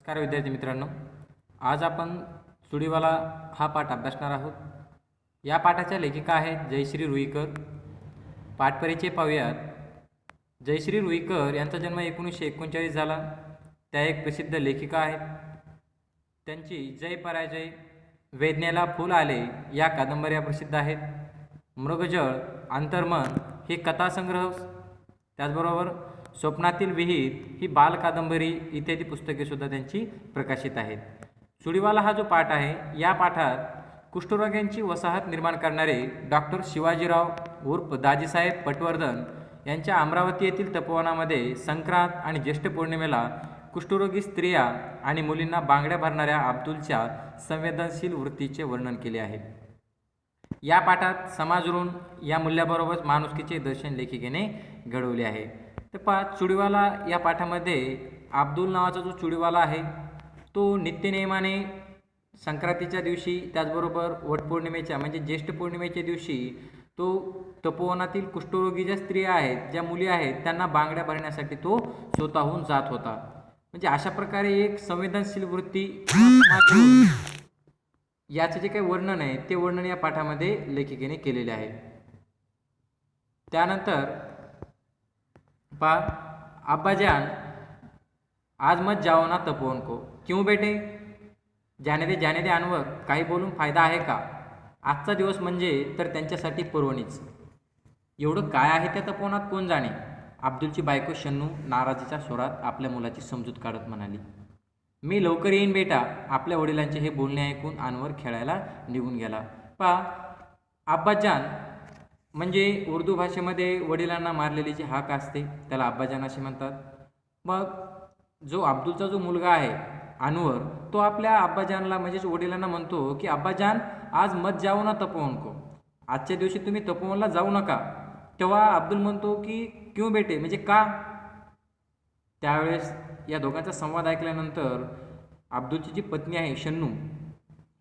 नमस्कार विद्यार्थी मित्रांनो, आज आपण चुडीवाला हा पाठ अभ्यासणार आहोत. या पाठाच्या लेखिका आहेत जयश्री रुईकर. पाठपरिचय पाहूयात. जयश्री रुईकर यांचा जन्म 1939 झाला. त्या एक प्रसिद्ध लेखिका आहेत. त्यांची जय पराजय, वेदनेला फूल आले या कादंबऱ्या प्रसिद्ध आहेत. मृगजळ, अंतर्मन ही कथासंग्रह, त्याचबरोबर स्वप्नातील विहीर ही बालकादंबरी इत्यादी पुस्तकेसुद्धा त्यांची प्रकाशित आहेत. चुडीवाला हा जो पाठ आहे, या पाठात कुष्ठरोग्यांची वसाहत निर्माण करणारे डॉक्टर शिवाजीराव उर्फ दाजीसाहेब पटवर्धन यांच्या अमरावती येथील तपोवनामध्ये संक्रांत आणि ज्येष्ठ पौर्णिमेला कुष्ठरोगी स्त्रिया आणि मुलींना बांगड्या भरणाऱ्या अब्दुलच्या संवेदनशील वृत्तीचे वर्णन केले आहे. या पाठात समाज ऋण या मूल्याबरोबरच माणुसकीचे दर्शन लेखिकेने घडवले आहे. तर चुडीवाला या पाठामध्ये अब्दुल नावाचा जो चुडीवाला आहे तो नित्यनेमाने संक्रांतीच्या दिवशी, त्याचबरोबर वटपौर्णिमेच्या म्हणजे ज्येष्ठ पौर्णिमेच्या दिवशी तो तपोवनातील कुष्ठरोगी ज्या स्त्रिया आहेत, ज्या मुली आहेत, त्यांना बांगड्या भरण्यासाठी तो स्वतःहून जात होता. म्हणजे अशा प्रकारे एक संवेदनशील वृत्ती याचे जे काही वर्णन आहे ते वर्णन या पाठामध्ये लेखिकेने केलेले आहे. त्यानंतर अब्बाजान आज मत जाओ ना तपोवन को, क्यों बेटे, जाने दे अनवर, काही बोलून फायदा आहे का. आजचा दिवस म्हणजे तर त्यांच्यासाठी पर्वणीच. एवढं काय आहे त्या तपोवनात कोण जाणे. अब्दुलची बायको शन्नू नाराजीच्या स्वरात आपल्या मुलाची समजूत काढत म्हणाली. मी लवकर येईन बेटा. आपल्या वडिलांचे हे बोलणे ऐकून अनवर खेळायला निघून गेला. अब्बाजान म्हणजे उर्दू भाषेमध्ये वडिलांना मारलेली जी हाक असते त्याला अब्बाजान असे म्हणतात. मग जो अब्दुलचा जो मुलगा आहे अनवर, तो आपल्या अब्बाजानला म्हणजेच वडिलांना म्हणतो की अब्बाजान आज मत जाऊ ना तपोवन को, आजच्या दिवशी तुम्ही तपोवनला जाऊ नका. तेव्हा अब्दुल म्हणतो की क्यों बेटे, म्हणजे का. त्यावेळेस या दोघांचा संवाद ऐकल्यानंतर अब्दुलची जी पत्नी आहे शन्नू,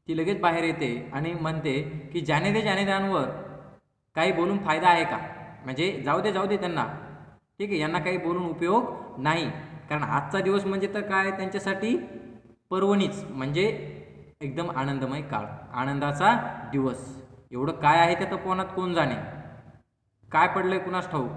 ती लगेच बाहेर येते आणि म्हणते की जाने दे अनवर, काही बोलून फायदा आहे का. म्हणजे जाऊ दे त्यांना, ठीक आहे, यांना काही बोलून उपयोग नाही. कारण आजचा दिवस म्हणजे तर काय त्यांच्यासाठी पर्वणीच, म्हणजे एकदम आनंदमय काळ, आनंदाचा दिवस. एवढं काय आहे त्या तपोवनात कोण जाणे, काय पडलंय कुणास ठाऊक.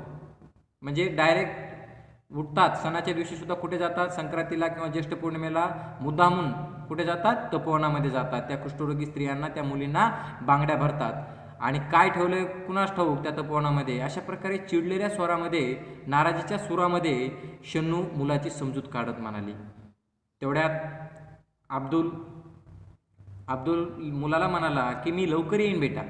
म्हणजे डायरेक्ट उठतात, सणाच्या दिवशी सुद्धा कुठे जातात, संक्रांतीला किंवा ज्येष्ठ पौर्णिमेला मुद्दामून कुठे जातात, तपोवनामध्ये जातात. त्या कुष्ठरोगी स्त्रियांना, त्या मुलींना बांगड्या भरतात. आणि काय ठेवलंय कुणास ठाऊक त्या तपोवनामध्ये. अशा प्रकारे चिडलेल्या स्वरामध्ये, नाराजीच्या सुरामध्ये शन्नू मुलाची समजूत काढत म्हणाली. तेवढ्यात अब्दुल मुलाला म्हणाला की मी लवकर येईन बेटा.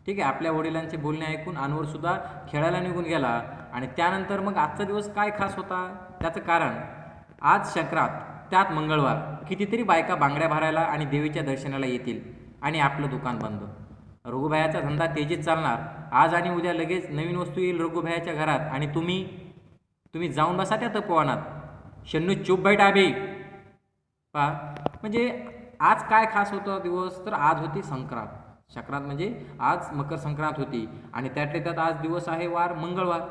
ठीक आहे, आपल्या वडिलांचे बोलणे ऐकून अनवर सुद्धा खेळायला निघून गेला. आणि त्यानंतर मग आजचा दिवस काय खास होता, त्याचं कारण आज संक्रांत, त्यात मंगळवार. कितीतरी बायका बांगड्या भरायला आणि देवीच्या दर्शनाला येतील आणि आपलं दुकान बंद. रघुभायाचा धंदा तेजीत चालणार. आज आणि उद्या लगेच नवीन वस्तू येईल रघुभायाच्या घरात आणि तुम्ही जाऊन बसा त्या तपोवनात. शन्नू चुप बैठ आबी. म्हणजे आज काय खास होता दिवस, तर आज होती संक्रांत म्हणजे आज मकर संक्रांत होती आणि त्यातल्या त्यात आज दिवस आहे वार मंगळवार.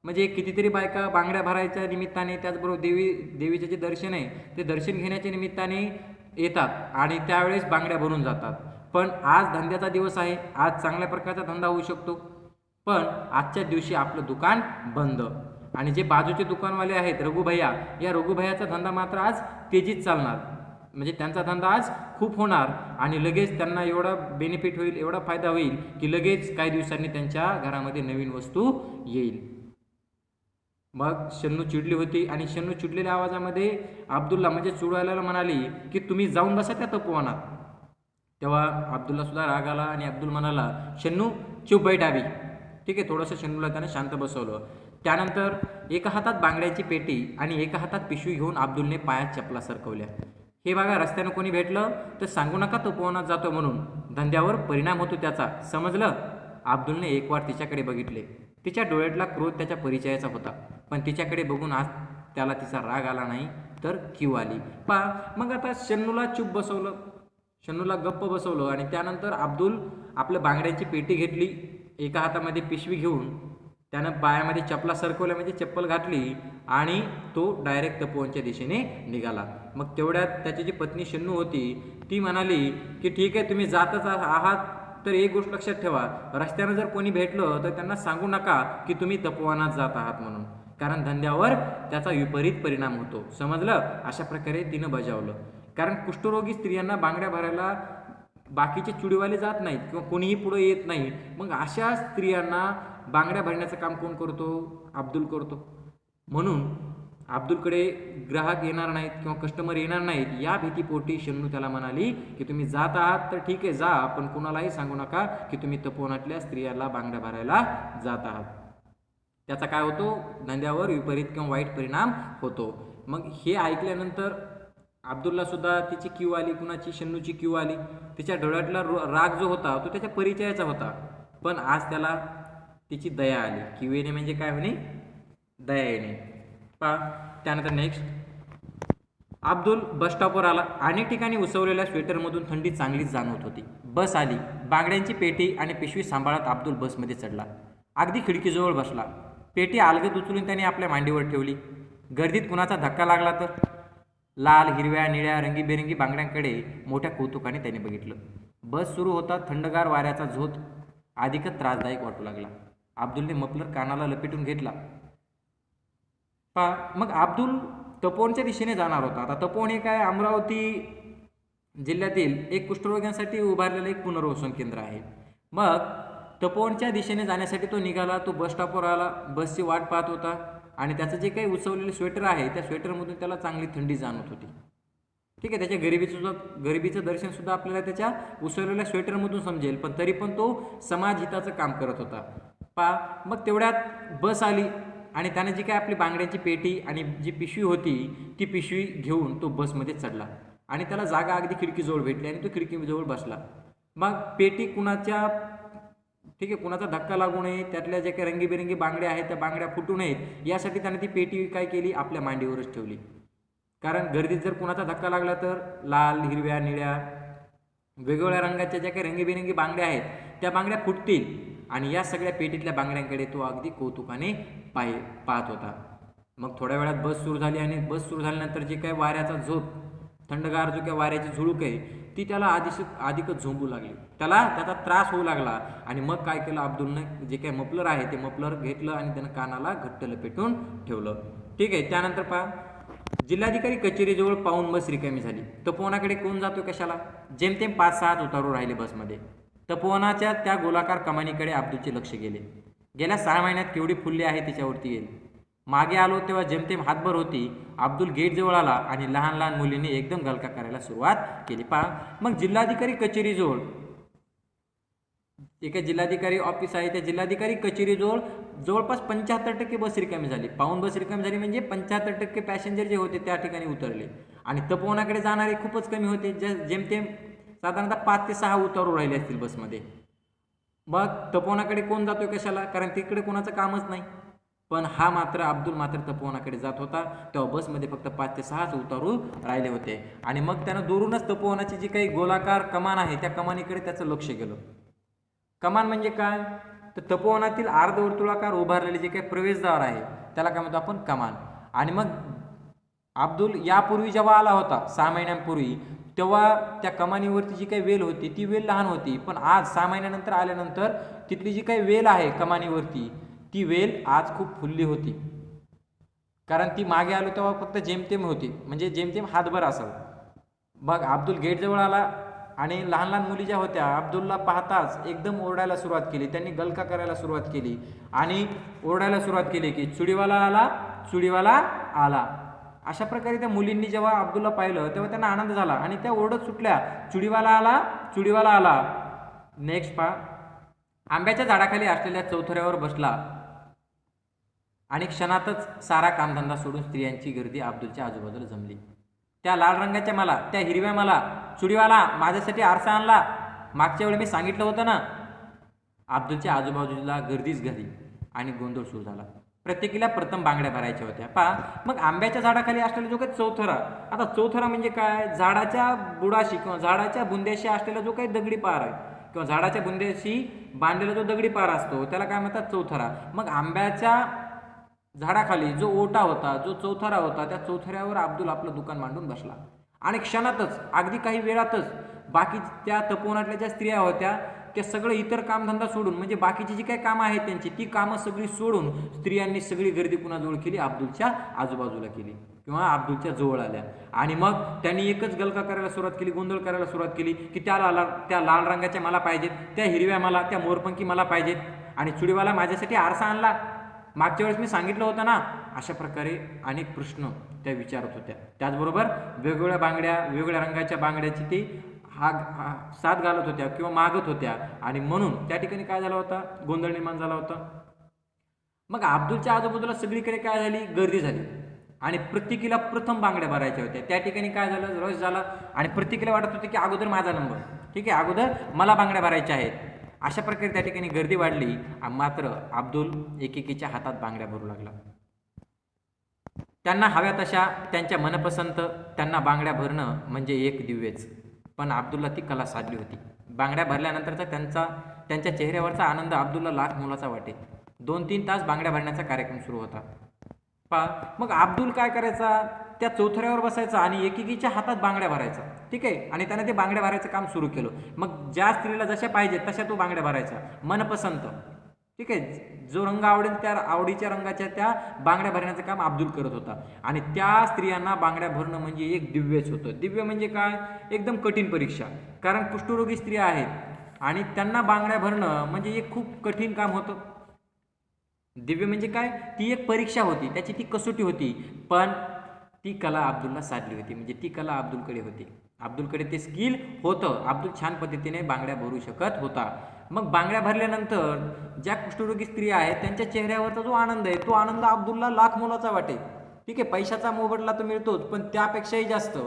म्हणजे कितीतरी बायका बांगड्या भरायच्या निमित्ताने, त्याचबरोबर देवीचे जे दर्शन आहे ते दर्शन घेण्याच्या निमित्ताने येतात आणि त्यावेळेस बांगड्या भरून जातात. पण आज धंद्याचा दिवस आहे, आज चांगल्या प्रकारचा धंदा होऊ शकतो. पण आजच्या दिवशी आपलं दुकान बंद. आणि जे बाजूचे दुकानवाले आहेत रघुभैया, या रघुभैयाचा धंदा मात्र आज तेजीत चालणार. म्हणजे त्यांचा धंदा आज खूप होणार आणि लगेच त्यांना एवढा बेनिफिट होईल, एवढा फायदा होईल की लगेच काही दिवसांनी त्यांच्या घरामध्ये नवीन वस्तू येईल. मग शन्नू चिडली होती आणि शन्नू चिडलेल्या आवाजामध्ये अब्दुलला म्हणजे चुडवायला म्हणाली की तुम्ही जाऊन बसा त्या तपोवनात. तेव्हा अब्दुलला सुद्धा राग आला आणि अब्दुल म्हणाला शन्नू चुप बैठ आबी. ठीक आहे, थोडंसं शन्नूला त्याने शांत बसवलं. त्यानंतर एका हातात बांगड्याची पेटी आणि एका हातात पिशवी घेऊन अब्दुलने पायात चपला सरकवल्या. हे बघा, रस्त्यानं कोणी भेटलं तर सांगू नका तपोवनात जातो म्हणून, धंद्यावर परिणाम होतो त्याचा, समजलं. अब्दुलने एक वार तिच्याकडे बघितले. तिच्या डोळ्यातला क्रोध त्याच्या परिचयाचा होता, पण तिच्याकडे बघून आज त्याला तिचा राग आला नाही तर कीव आली. मग आता शन्नूला चूप बसवलं, शन्नूला गप्प बसवलं आणि त्यानंतर अब्दुल आपल्या बांगड्याची पेटी घेतली, एका हातामध्ये पिशवी घेऊन त्यानं पायामध्ये चपला सरकवल्या म्हणजे चप्पल घातली आणि तो डायरेक्ट तपोवनच्या दिशेने निघाला. मग तेवढ्यात त्याची जी पत्नी शन्नू होती ती म्हणाली की ठीक आहे, तुम्ही जातच आहात तर एक गोष्ट लक्षात ठेवा, रस्त्यानं जर कोणी भेटलं तर त्यांना सांगू नका की तुम्ही तपोवनात जात आहात म्हणून, कारण धंद्यावर त्याचा विपरीत परिणाम होतो. समजलं? अशा प्रकारे तिनं बजावलं. कारण कुष्ठरोगी स्त्रियांना बांगड्या भरायला बाकीचे चुडीवाले जात नाहीत किंवा कोणीही पुढे येत नाही. मग अशा स्त्रियांना बांगड्या भरण्याचं काम कोण करतो? अब्दुल करतो. म्हणून अब्दुलकडे ग्राहक येणार नाहीत किंवा कस्टमर येणार नाहीत या भीतीपोटी शन्नू त्याला म्हणाली की तुम्ही जात आहात तर ठीक आहे जा, पण कुणालाही सांगू नका की तुम्ही तपोवनातल्या स्त्रियाला बांगड्या भरायला जात आहात. त्याचा काय होतो? धंद्यावर विपरीत किंवा वाईट परिणाम होतो. मग हे ऐकल्यानंतर अब्दुलला सुद्धा तिची क्यू आली, कुणाची? शन्नूची क्यू आली. तिच्या डोळ्यातला राग जो होता तो त्याच्या परिचयाचा होता, पण आज त्याला तिची दया आली. क्यू येणे म्हणजे काय म्हणे? दया येणे. त्यानंतर नेक्स्ट, अब्दुल बस स्टॉपवर आला. अनेक ठिकाणी उसवलेल्या स्वेटरमधून थंडी चांगलीच जाणवत होती. बस आली. बांगड्यांची पेटी आणि पिशवी सांभाळत अब्दुल बसमध्ये चढला. अगदी खिडकीजवळ बसला. पेटी अलगद उचलून त्याने आपल्या मांडीवर ठेवली. गर्दीत कुणाचा धक्का लागला तर? लाल, हिरव्या, निळ्या, रंगीबेरंगी बांगड्यांकडे मोठ्या कौतुकाने त्याने बघितलं. बस सुरू होता. थंडगार वाऱ्याचा झोत अधिकच त्रासदायक वाटू लागला. अब्दुलने मफलर कानाला लपेटून घेतला. मग अब्दुल तपोवनच्या दिशेने जाणार होता. आता तपोवन हे काय अमरावती जिल्ह्यातील एक कुष्ठरोग्यांसाठी उभारलेलं एक पुनर्वसन केंद्र आहे. मग तपोवनच्या दिशेने जाण्यासाठी तो निघाला. तो बस स्टॉपवर आला. बसची वाट पाहत होता आणि त्याचं जे काही उसवलेलं स्वेटर आहे त्या स्वेटरमधून त्याला चांगली थंडी जाणवत होती. ठीक आहे, त्याच्या गरिबीचं दर्शन सुद्धा आपल्याला त्याच्या उसवलेल्या स्वेटरमधून समजेल, पण तरी पण तो समाजहिताचं काम करत होता. मग तेवढ्यात बस आली आणि त्याने जी काय आपली बांगड्यांची पेटी आणि जी पिशवी होती ती पिशवी घेऊन तो बसमध्ये चढला आणि त्याला जागा अगदी खिडकीजवळ भेटली आणि तो खिडकीजवळ बसला. मग पेटी कुणाच्या, ठीक आहे, कुणाचा धक्का लागू नये, त्यातल्या ज्या काही रंगीबेरंगी बांगड्या आहेत त्या बांगड्या फुटू नयेत यासाठी त्याने ती पेटी काय केली? आपल्या मांडीवरच ठेवली. कारण गर्दीत जर कुणाचा धक्का लागला तर लाल, हिरव्या, निळ्या, वेगवेगळ्या रंगाच्या ज्या काही रंगीबेरंगी बांगड्या आहेत त्या बांगड्या फुटतील. आणि या सगळ्या पेटीतल्या बांगड्यांकडे तो अगदी कौतुकाने पाहत होता. मग थोड्या वेळात बस सुरू झाली आणि बस सुरू झाल्यानंतर जे काही वाऱ्याचा झोप, थंडगार जो काही वाऱ्याची झुळूक आहे ती त्याला अधिकच झोंबू लागली. त्याला त्याचा त्रास होऊ लागला. आणि मग काय केलं अब्दुलनं? जे काही मफलर आहे ते मफलर घेतलं आणि त्यानं कानाला घट्ट लपेटून ठेवलं. ठीक आहे, त्यानंतर जिल्हाधिकारी कचेरीजवळ पाहून बस रिकामी झाली. तपोवनाकडे कोण जातो कशाला? जेमतेम 5-6 उतारू राहिले बसमध्ये. तपोवनाच्या त्या गोलाकार कमानीकडे अब्दुलचे लक्ष गेले. गेल्या 6 महिन्यात केवढी फुलली आहे तिच्यावरती येईल. मागे आलो तेव्हा जेमतेम हातभर होती. अब्दुल गेटजवळ आला आणि लहान लहान मुलींनी एकदम गलका करायला सुरुवात केली. मग जिल्हाधिकारी कचेरीजवळ, एका जिल्हाधिकारी ऑफिस आहे त्या जिल्हाधिकारी कचेरीजवळ जवळपास 75% बस रिकामी झाली. पाऊण बस रिकामी झाली म्हणजे 75% पॅसेंजर जे होते त्या ठिकाणी उतरले आणि तपोवनाकडे जाणारे खूपच कमी होते. जेमतेम साधारणतः 5 ते 6 उतारू राहिले असतील बसमध्ये. मग तपोवनाकडे कोण जातोय कशाला? कारण तिकडे कोणाचं कामच नाही. पण अब्दुल मात्र तपोवनाकडे जात होता. तेव्हा बसमध्ये फक्त 5 ते 6 उतारू राहिले होते आणि मग त्यानं दुरूनच तपोवनाची जी काही गोलाकार कमान आहे त्या कमानीकडे त्याचं लक्ष गेलं. कमान म्हणजे काय? तर तपोवनातील अर्धवर्तुळाकार उभारलेले जे काही प्रवेशद्वार आहे त्याला काय म्हणतो आपण? कमान. आणि मग अब्दुल यापूर्वी जेव्हा आला होता 6 महिन्यांपूर्वी तेव्हा त्या कमानीवरती जी काही वेल होती ती वेल लहान होती, पण आज 6 महिन्यानंतर आल्यानंतर तिथली जी काही वेल आहे कमानीवरती ती वेल आज खूप फुलली होती. कारण ती मागे आलो तेव्हा फक्त जेमतेम होती, म्हणजे जेमतेम हातभर असावं. मग अब्दुल गेटजवळ आला आणि लहान लहान मुली ज्या होत्या अब्दुलला पाहताच एकदम ओरडायला सुरुवात केली. त्यांनी गलका करायला सुरुवात केली आणि ओरडायला सुरुवात केली की चुडीवाला आला, चुडीवाला आला. अशा प्रकारे त्या मुलींनी जेव्हा अब्दुलला पाहिलं तेव्हा त्यांना आनंद झाला आणि त्या ओरडत सुटल्या, चुडीवाला आला, चुडीवाला आला. नेक्स्ट आंब्याच्या झाडाखाली असलेल्या चौथऱ्यावर बसला आणि क्षणातच सारा कामधंदा सोडून स्त्रियांची गर्दी अब्दुलच्या आजूबाजूला जमली. त्या लाल रंगाच्या मला, त्या हिरव्या मला, चुडीवाला माझ्यासाठी आरसा आणला, मागच्या वेळी मी सांगितलं होतं ना. अब्दुलच्या आजूबाजूला गर्दीच झाली आणि गोंधळ सुरू झाला. प्रत्येकीला प्रथम बांगड्या भरायच्या होत्या. मग आंब्याच्या झाडाखाली असलेला जो काही चौथरा, आता चौथरा म्हणजे काय? झाडाच्या बुडाशी किंवा झाडाच्या बुंद्याशी असलेला जो काही दगडी पार आहे किंवा झाडाच्या बुंद्याशी बांधलेला जो दगडी पार असतो त्याला काय म्हणतात चौथरा. मग आंब्याच्या झाडाखाली जो ओटा होता, जो चौथरा होता, त्या चौथऱ्यावर अब्दुल आपलं दुकान मांडून बसला. आणि क्षणातच, अगदी काही वेळातच बाकी त्या तपोवनातल्या ज्या स्त्रिया होत्या त्या सगळं इतर कामधंदा सोडून, म्हणजे बाकीची जी काही कामं आहेत त्यांची, ती कामं सगळी सोडून स्त्रियांनी सगळी गर्दी पुन्हा जवळ केली, अब्दुलच्या आजूबाजूला केली किंवा अब्दुलच्या जवळ आल्या. आणि मग त्यांनी एकच गलका करायला सुरुवात केली, गोंधळ करायला सुरुवात केली की त्या लाल रंगाच्या मला पाहिजेत, त्या हिरव्या मला, त्या मोरपंखी मला पाहिजेत, आणि चुडीवाला माझ्यासाठी आरसा आणला, मागच्या वेळेस मी सांगितलं होतं ना. अशा प्रकारे अनेक प्रश्न त्या विचारत होत्या. त्याचबरोबर वेगवेगळ्या बांगड्या, वेगवेगळ्या रंगाच्या बांगड्याची ती साथ घालत होत्या किंवा मागत होत्या. आणि म्हणून त्या ठिकाणी काय झाला होता, गोंधळ निर्माण झाला होता. मग अब्दुलच्या आजूबाजूला सगळीकडे काय झाली, गर्दी झाली. आणि प्रत्येकीला प्रथम बांगड्या भरायच्या होत्या. त्या ठिकाणी काय झालं, रश झाला. आणि प्रत्येकीला वाटत होते की अगोदर माझा नंबर, ठीक आहे, अगोदर मला बांगड्या भरायच्या आहेत. अशा प्रकारे त्या ठिकाणी गर्दी वाढली. मात्र अब्दुल एकेकीच्या हातात बांगड्या भरू लागला. त्यांना हव्या तशा, त्यांच्या मनपसंत त्यांना बांगड्या भरणं म्हणजे एक दिव्यच. पण अब्दुलला ती कला साधली होती. बांगड्या भरल्यानंतरचा त्यांच्या चेहऱ्यावरचा आनंद अब्दुलला लाख मोलाचा वाटे. 2-3 तास बांगड्या भरण्याचा कार्यक्रम सुरू होता. मग अब्दुल काय करायचा, त्या चौथऱ्यावर बसायचा आणि एकेकीच्या हातात बांगड्या भरायचा, ठीक आहे. आणि त्याने ते बांगड्या भरायचं काम सुरू केलं. मग ज्या स्त्रीला जशा पाहिजे तशा तो बांगड्या भरायचा मनपसंत, ठीक आहे. जो रंग आवडेल त्या आवडीच्या रंगाच्या त्या बांगड्या भरण्याचं काम अब्दुल करत होता. आणि त्या स्त्रियांना बांगड्या भरणं म्हणजे एक दिव्यच होतं. दिव्य म्हणजे काय, एकदम कठीण परीक्षा. कारण कुष्ठरोगी स्त्रिया आहेत आणि त्यांना बांगड्या भरणं म्हणजे एक खूप कठीण काम होतं. दिव्य म्हणजे काय, ती एक परीक्षा होती, त्याची ती कसोटी होती. पण ती कला अब्दुलला साधली होती, म्हणजे ती कला अब्दुलकडे होती. अब्दुलकडे ते स्किल होतं. अब्दुल छान पद्धतीने बांगड्या भरू शकत होता. मग बांगड्या भरल्यानंतर ज्या कुष्ठरोगी स्त्रिया आहेत त्यांच्या चेहऱ्यावरचा जो आनंद आहे, तो आनंद अब्दुलला लाख मोलाचा वाटे, ठीक आहे. पैशाचा मोबदला तर मिळतोच, पण त्यापेक्षाही जास्त,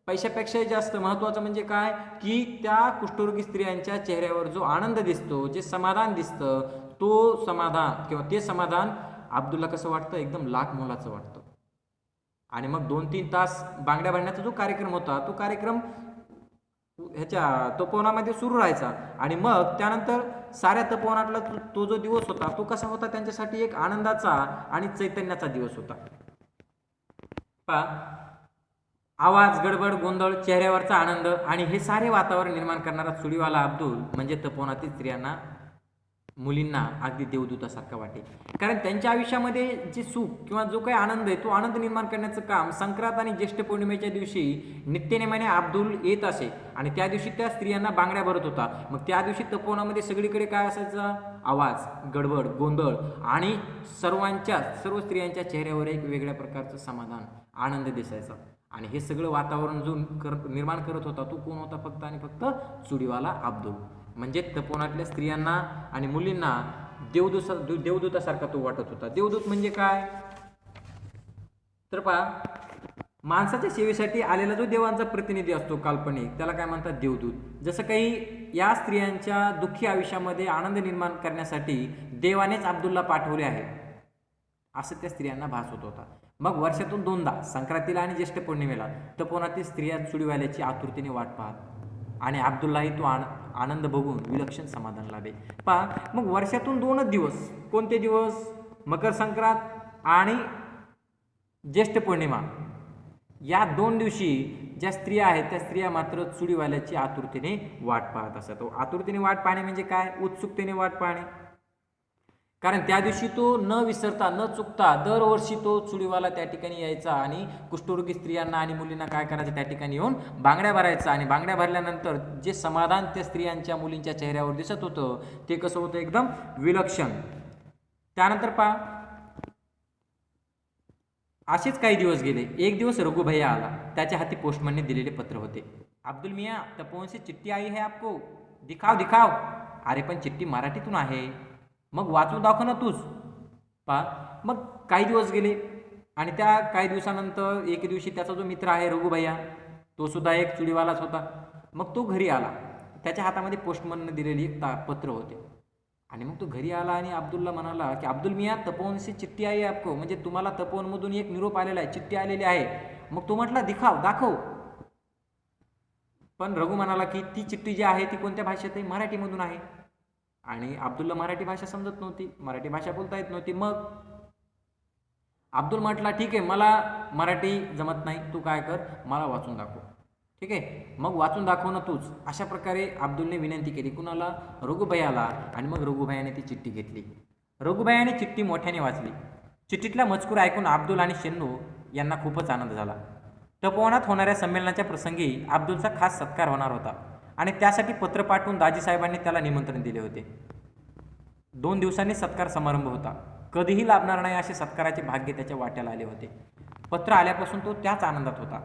पैशापेक्षाही जास्त महत्त्वाचं म्हणजे काय, की त्या कुष्ठरोगी स्त्रियांच्या चेहऱ्यावर जो आनंद दिसतो, जे समाधान दिसतं, तो समाधान किंवा ते समाधान अब्दुलला कसं वाटतं, एकदम लाख मोलाचं वाटतं. आणि मग 2-3 तास बांगड्या भरण्याचा जो कार्यक्रम होता, तो कार्यक्रम ह्याच्या तपोवनामध्ये सुरू राहायचा. आणि मग त्यानंतर साऱ्या तपोवनातला तो जो दिवस होता, तो कसा होता, त्यांच्यासाठी एक आनंदाचा आणि चैतन्याचा दिवस होता. आवाज, गडबड, गोंधळ, चेहऱ्यावरचा आनंद आणि हे सारे वातावरण निर्माण करणारा चुडीवाला अब्दुल म्हणजे तपोवनातील स्त्रियांना, मुलींना अगदी देवदूतासारखा वाटे. कारण त्यांच्या आयुष्यामध्ये जे सुख किंवा जो काही आनंद आहे, तो आनंद निर्माण करण्याचं काम संक्रांत आणि ज्येष्ठ पौर्णिमेच्या दिवशी नित्यनेमाने अब्दुल येत असे. आणि त्या दिवशी त्या स्त्रियांना बांगड्या भरत होता. मग त्या दिवशी तपोवनामध्ये सगळीकडे काय असायचा, आवाज, गडबड, गोंधळ आणि सर्व स्त्रियांच्या चेहऱ्यावर एक वेगळ्या प्रकारचं समाधान, आनंद दिसायचा. आणि हे सगळं वातावरण जो निर्माण करत होता, तो कोण होता, फक्त आणि फक्त चुडीवाला अब्दुल. म्हणजे तपोवनातल्या स्त्रियांना आणि मुलींना देवदूतासारखा तो वाटत होता. देवदूत म्हणजे काय, तर माणसाच्या सेवेसाठी आलेला जो देवांचा प्रतिनिधी असतो काल्पनिक, त्याला काय म्हणतात, देवदूत. जसं काही या स्त्रियांच्या दुःखी आयुष्यामध्ये आनंद निर्माण करण्यासाठी देवानेच अब्दुलला पाठवले आहे, असं त्या स्त्रियांना भास होत होता. मग वर्षातून 2दा, संक्रांतीला आणि ज्येष्ठ पौर्णिमेला, तपोवनातील स्त्रिया चुडीवाल्याची आतुरतेने वाट पाहत. आणि अब्दुललाही तो आनंद बघून विलक्षण समाधान लाभे. मग वर्षातून 2च दिवस, कोणते दिवस, मकर संक्रांत आणि ज्येष्ठ पौर्णिमा, या 2 दिवशी ज्या स्त्रिया आहेत त्या स्त्रिया मात्र चुडीवाल्याची आतुरतेने वाट पाहत असत. आतुरतेने वाट पाहणे म्हणजे काय, उत्सुकतेने वाट पाहणे. कारण त्या दिवशी तो न विसरता, न चुकता दरवर्षी तो चुडीवाला त्या ठिकाणी यायचा आणि कुष्ठरोगी स्त्रियांना आणि मुलींना काय करायचं, त्या ठिकाणी येऊन बांगड्या भरायचा. आणि बांगड्या भरल्यानंतर जे समाधान त्या स्त्रियांच्या, मुलींच्या चेहऱ्यावर दिसत होतं, ते कसं होतं, एकदम विलक्षण. त्यानंतर असेच काही दिवस गेले. एक दिवस रघु भैया आला. त्याच्या हाती पोस्टमनने दिलेले पत्र होते. अब्दुल मियाँ, तपोवन से चिट्ठी आई है आपको, दिखाओ दिखाओ. अरे पण चिठ्ठी मराठीतून आहे, मग वाचून दाखव ना तूच. मग काही दिवस गेले आणि त्या काही दिवसानंतर एक दिवशी त्याचा जो मित्र आहे रघु भैया, तो सुद्धा एक चुडीवालाच होता. मग तो घरी आला. त्याच्या हातामध्ये पोस्टमनने दिलेली एक पत्र होते. आणि मग तो घरी आला आणि अब्दुलला म्हणाला की अब्दुल मियाँ, तपोवन से चिठ्ठी आई है आपको, म्हणजे तुम्हाला तपोवनमधून एक निरोप आलेला आहे, चिठ्ठी आलेली आहे. मग तो म्हटला दिखाव, दाखव. पण रघु म्हणाला की ती चिठ्ठी जी आहे ती कोणत्या भाषेत आहे, मराठीमधून आहे. आणि अब्दुलला मराठी भाषा समजत नव्हती, मराठी भाषा बोलता येत नव्हती. मग अब्दुल म्हटला ठीक आहे, मला मराठी जमत नाही, तू काय कर, मला वाचून दाखव. ठीक आहे, मग वाचून दाखवणं तूच. अशा प्रकारे अब्दुलने विनंती केली कुणाला, रघुभैयाला. आणि मग रघुभैयाने ती चिठ्ठी घेतली. रघुभैयाने चिठ्ठी मोठ्याने वाचली. चिठ्ठीतला मजकूर ऐकून अब्दुल आणि शन्नू यांना खूपच आनंद झाला. तपोवनात होणाऱ्या संमेलनाच्या प्रसंगी अब्दुलचा खास सत्कार होणार होता आणि त्यासाठी पत्र पाठवून दाजीसाहेबांनी त्याला निमंत्रण दिले होते. 2 दिवसांनी सत्कार समारंभ होता. कधीही लाभणार नाही असे सत्काराचे भाग्य त्याच्या वाट्याला आले होते. पत्र आल्यापासून तो त्याच आनंदात होता.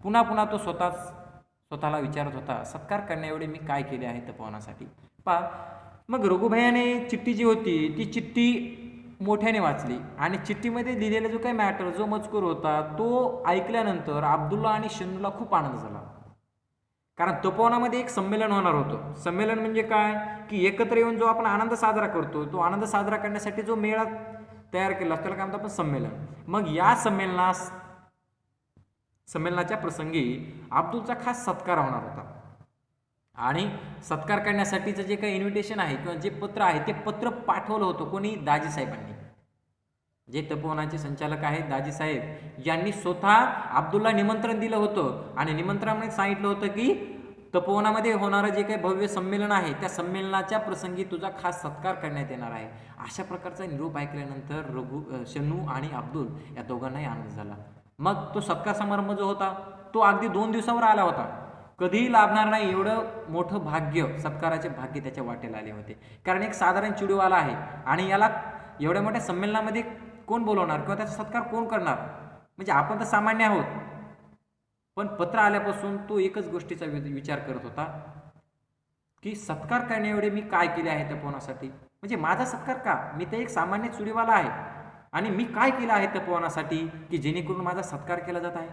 पुन्हा पुन्हा तो स्वतःला विचारत होता, सत्कार करण्याएवढे मी काय केले आहे तपोवनासाठी. मग रघुभैयाने चिठ्ठी जी होती ती चिठ्ठी मोठ्याने वाचली आणि चिठ्ठीमध्ये लिहिलेला जो काही मॅटर, जो मजकूर होता तो ऐकल्यानंतर अब्दुल्ला आणि शन्नूला खूप आनंद झाला. कारण तपोवनामध्ये एक संमेलन होणार होतं. संमेलन म्हणजे काय, की एकत्र येऊन जो आपण आनंद साजरा करतो, तो आनंद साजरा करण्यासाठी जो मेळा तयार केला त्याला काय म्हणतो आपण, संमेलन. मग या संमेलनाच्या प्रसंगी अब्दुलचा खास सत्कार होणार होता आणि सत्कार करण्यासाठीचं जे काही इन्व्हिटेशन आहे किंवा जे पत्र आहे ते पत्र पाठवलं होतं कोणी, दाजीसाहेबांनी. जे तपोवनाचे संचालक आहेत दाजीसाहेब यांनी स्वतः अब्दुलला निमंत्रण दिलं होतं आणि निमंत्रणामध्ये सांगितलं होतं की तपोवनामध्ये होणारं जे काही भव्य संमेलन आहे त्या संमेलनाच्या प्रसंगी तुझा खास सत्कार करण्यात येणार आहे. अशा प्रकारचा निरोप ऐकल्यानंतर शन्नू आणि अब्दुल या दोघांनाही आनंद झाला. मग तो सत्कार समारंभ जो होता तो अगदी 2 दिवसावर आला होता. कधीही लाभणार नाही एवढं मोठं भाग्य, सत्काराचे भाग्य त्याच्या वाटेला आले होते. कारण एक साधारण चिडीवाला आहे आणि याला एवढ्या मोठ्या संमेलनामध्ये कोण बोलवणार किंवा त्याचा सत्कार कोण करणार, म्हणजे आपण तर सामान्य आहोत. पण पत्र आल्यापासून तो एकच गोष्टीचा विचार करत होता की सत्कार करण्याएवढे मी काय केले आहे तपोवनासाठी, म्हणजे माझा सत्कार का, मी तर एक सामान्य चुडीवाला आहे आणि मी काय केलं आहे तपोवनासाठी की जेणेकरून माझा सत्कार केला जात आहे.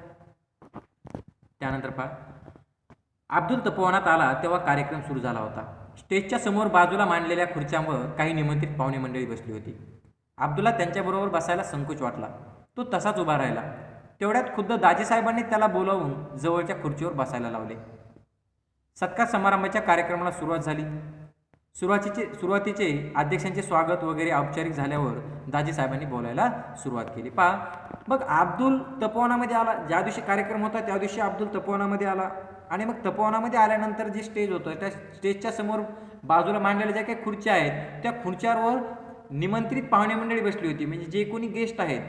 त्यानंतर अब्दुल तपोवनात आला तेव्हा कार्यक्रम सुरू झाला होता. स्टेजच्या समोर बाजूला मांडलेल्या खुर्च्यांवर काही निमंत्रित पाहुणे मंडळी बसली होती. अब्दुलला त्यांच्याबरोबर बसायला संकोच वाटला. तो तसाच उभा राहिला. तेवढ्यात खुद्द दाजीसाहेबांनी त्याला बोलावून जवळच्या खुर्चीवर बसायला लावले. सत्कार समारंभाच्या कार्यक्रमाला सुरुवात झाली. सुरुवातीचे अध्यक्षांचे स्वागत वगैरे औपचारिक झाल्यावर दाजीसाहेबांनी बोलायला सुरुवात केली. मग अब्दुल तपोवनामध्ये आला. ज्या दिवशी कार्यक्रम होता त्या दिवशी अब्दुल तपोवनामध्ये आला आणि मग तपोवनामध्ये आल्यानंतर जे स्टेज होतं त्या स्टेजच्या समोर बाजूला मांडलेल्या ज्या काही खुर्च्या आहेत त्या खुर्च्यांवर निमंत्रित पाहुणे मंडळी बसली होती. म्हणजे जे कोणी गेस्ट आहेत,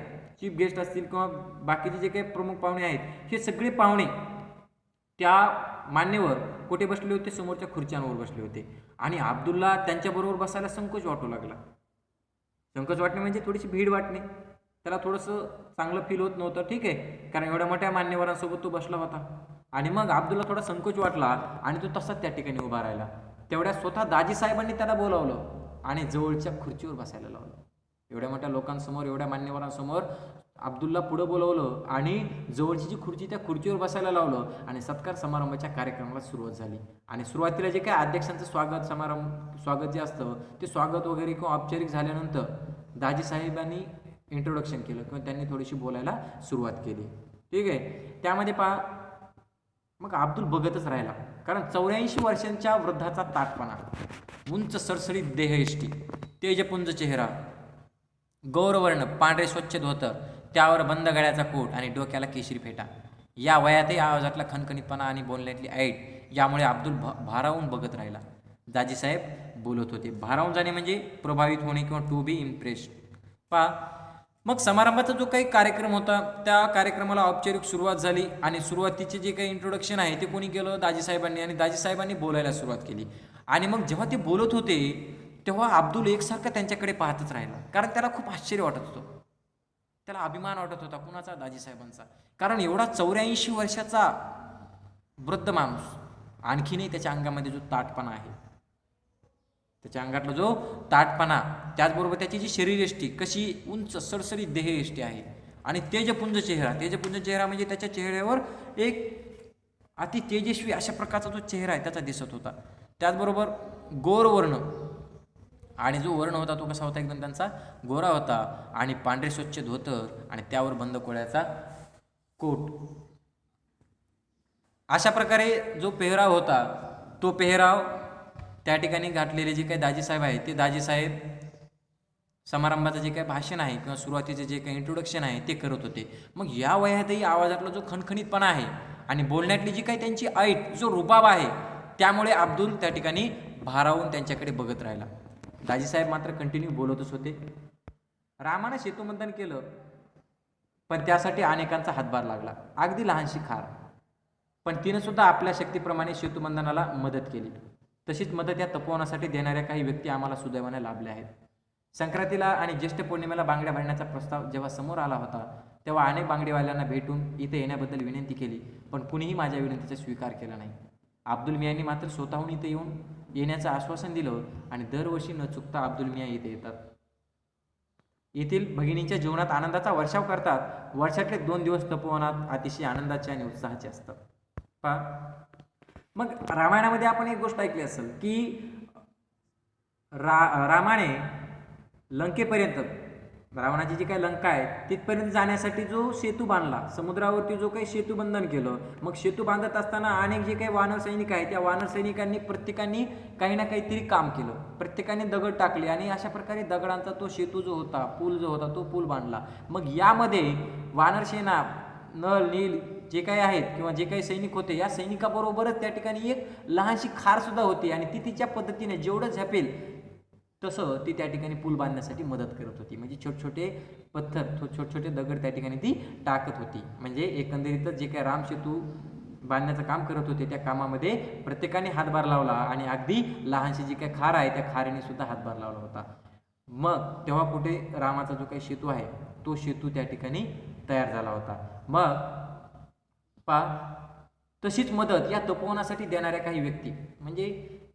चीफ गेस्ट असतील किंवा बाकीचे जे काही प्रमुख पाहुणे आहेत, हे सगळे पाहुणे त्या मान्यवर कुठे बसले होते, समोरच्या खुर्च्यांवर बसले होते. आणि अब्दुलला त्यांच्याबरोबर बसायला संकोच वाटू लागला. संकोच वाटणे म्हणजे थोडीशी भीड वाटणे. त्याला थोडंसं चांगलं फील होत नव्हतं. ठीक आहे, कारण एवढ्या मोठ्या मान्यवरांसोबत तो बसला होता. आणि मग अब्दुलला थोडा संकोच वाटला आणि तो तसाच त्या ठिकाणी उभा राहिला. तेवढ्या स्वतः दाजीसाहेबांनी त्याला बोलावलं आणि जवळच्या खुर्चीवर बसायला लावलं. एवढ्या मोठ्या लोकांसमोर, एवढ्या मान्यवरांसमोर अब्दुलला पुढं बोलवलं आणि जवळची जी खुर्ची त्या खुर्चीवर बसायला लावलं आणि सत्कार समारंभाच्या कार्यक्रमाला सुरुवात झाली. आणि सुरुवातीला जे काय अध्यक्षांचं स्वागत जे असतं ते स्वागत वगैरे किंवा औपचारिक झाल्यानंतर दाजीसाहेबांनी इंट्रोडक्शन केलं किंवा त्यांनी थोडीशी बोलायला सुरुवात केली. ठीक आहे, त्यामध्ये मग अब्दुल बघतच राहिला. कारण 84 वर्षांच्या वृद्धाचा ताठपणा, उंच सरसरीत देहयष्टी, तेजपुंज चेहरा, गौरवर्ण पांढरे स्वच्छ धोतर, त्यावर बंद गळ्याचा कोट आणि डोक्याला केशरी फेटा. या वयातही आवाजातला खणखणीतपणा आणि बोलण्यातली ऐट यामुळे अब्दुल भारावून बघत राहिला. दाजीसाहेब बोलत होते. भारावून जाणे म्हणजे प्रभावित होणे किंवा टू बी इम्प्रेस्ड. मग समारंभाचा जो काही कार्यक्रम होता त्या कार्यक्रमाला औपचारिक सुरुवात झाली आणि सुरुवातीचे जे काही इंट्रोडक्शन आहे ते कोणी केलं, दाजीसाहेबांनी. आणि दाजीसाहेबांनी बोलायला सुरुवात केली. आणि मग जेव्हा ते बोलत होते तेव्हा अब्दुल एकसारखा त्यांच्याकडे पाहतच राहिला. कारण त्याला खूप आश्चर्य वाटत होतं, त्याला अभिमान वाटत होता. कुणाचा? दाजीसाहेबांचा. कारण एवढा 84 वर्षाचा वृद्ध माणूस, आणखीनही त्याच्या अंगामध्ये जो ताठपणा आहे, त्याच्या अंगातला जो ताठपणा, त्याचबरोबर त्याची जी शरीरयष्टी कशी उंच सरसरीत देहयष्टी आहे आणि तेजपुंज चेहरा म्हणजे त्याच्या चेहऱ्यावर एक अति तेजस्वी अशा प्रकारचा जो चेहरा आहे त्याचा दिसत होता. त्याचबरोबर गोरवर्ण, आणि जो वर्ण होता तो कसा होता, एकदम त्यांचा गोरा होता आणि पांढरे स्वच्छ धोतर आणि त्यावर बंद कोळ्याचा कोट. अशा प्रकारे जो पेहराव होता तो पेहराव त्या ठिकाणी घातलेले जे काही दाजीसाहेब आहेत ते दाजीसाहेब समारंभाचं जे काही भाषण आहे किंवा सुरुवातीचे जे काही इंट्रोडक्शन आहे ते करत होते. मग या वयातही आवाजातला जो खणखणीतपणा आहे आणि बोलण्यातली जी काही त्यांची ऐट, जो रुबाब आहे, त्यामुळे अब्दुल त्या ठिकाणी भारावून त्यांच्याकडे बघत राहिला. दाजीसाहेब मात्र कंटिन्यू बोलतच होते. रामानं सेतुबंधन केलं, पण त्यासाठी अनेकांचा हातभार लागला, अगदी लहानशी खार, पण तिनं सुद्धा आपल्या शक्तीप्रमाणे सेतुबंधनाला मदत केली. तशीच मदत या तपोवनासाठी देणाऱ्या काही व्यक्ती आम्हाला सुदैवाने लाभल्या आहेत. संक्रांतीला आणि ज्येष्ठ पौर्णिमेला बांगड्या भरण्याचा प्रस्ताव जेव्हा समोर आला होता, तेव्हा अनेक बांगडेवाल्यांना भेटून इथे येण्याबद्दल विनंती केली, पण कुणीही माझ्या विनंतीचा स्वीकार केला नाही. अब्दुल मियांनी मात्र स्वतःहून इथे येण्याचं आश्वासन दिलं आणि दरवर्षी न चुकता अब्दुल मियाँ इथे येतात. येथील भगिनींच्या जीवनात आनंदाचा वर्षाव करतात. वर्षातले 2 दिवस तपोवनात अतिशय आनंदाचे आणि उत्साहाचे असतात. मग रामायणामध्ये आपण एक गोष्ट ऐकली असेल की रामाने लंकेपर्यंत, रावणाची जी काही लंका आहे तिथपर्यंत जाण्यासाठी जो सेतू बांधला, समुद्रावरती जो काही सेतुबंधन केलं. मग सेतू बांधत असताना अनेक जे काही वानर सैनिक आहेत त्या वानर सैनिकांनी प्रत्येकाने काही ना काहीतरी काम केलं, प्रत्येकाने दगड टाकले आणि अशा प्रकारे दगडांचा तो सेतू जो होता, पूल जो होता, तो पूल बांधला. मग यामध्ये वानरसेना, नल, नील जे काही आहेत किंवा जे काही सैनिक होते, या सैनिकाबरोबरच त्या ठिकाणी एक लहानशी खार सुद्धा होती आणि ती तिच्या पद्धतीने जेवढं झेपेल तसं ती त्या ठिकाणी पूल बांधण्यासाठी मदत करत होती. म्हणजे छोटे पत्थर, छोटे दगड त्या ठिकाणी ती टाकत होती. म्हणजे एकंदरीतच जे काही राम सेतू बांधण्याचं काम करत होते त्या कामामध्ये प्रत्येकाने हातभार लावला आणि अगदी लहानशी जी काही खार आहे त्या खारीने सुद्धा हातभार लावला होता. मग तेव्हा कुठे रामाचा जो काही सेतू आहे तो सेतू त्या ठिकाणी तयार झाला होता. मग तशीच मदत या तपोवनासाठी देणाऱ्या काही व्यक्ती, म्हणजे